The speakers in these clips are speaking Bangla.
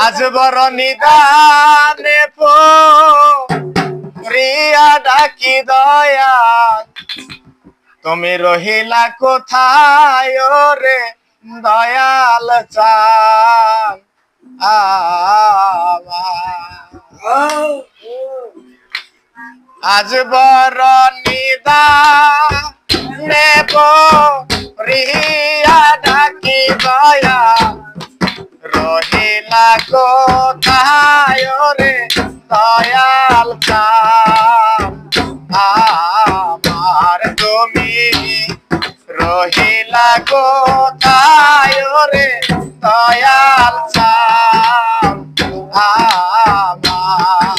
আজ বড় নিদানে প্রিয়া ডাকি দয়াল তুমি রহিলা কোথায় রে দয়াল চান আজ বড় নিদানে প্রিয়া ডাকি দয়াল রহিলা কোথায় রে দয়াল চান আমার তুমি রহিলা কোথায় রে দয়াল চান আমার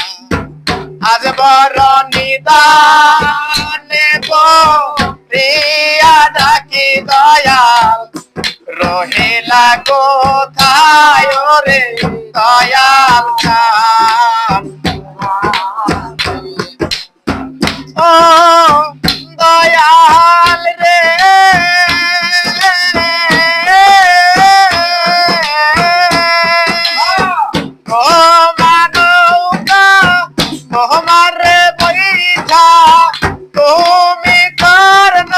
আজ বড় নিদানে প্রিয়া ডাকি দয়াল রহিলা কোথায় রে দয়াল চান ও দয়াল রে তোমার বৈঠা তুমি করন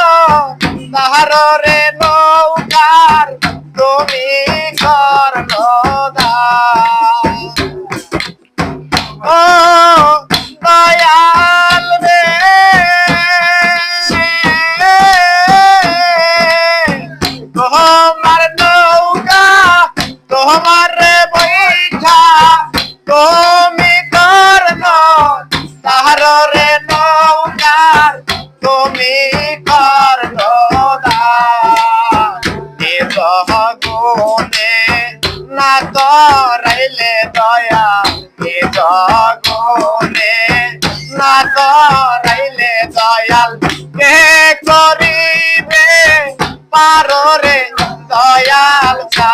তাহার রে নৌকার তুমি করন ও দয়াল রে তোমার নৌকা তোমার বৈঠা তুমি করন তাহার রে নৌকার তুমি করন জগনে না করাইলে দয়া জগনে না করাইলে দয়াল কে করিবে পারো রে দয়াল চা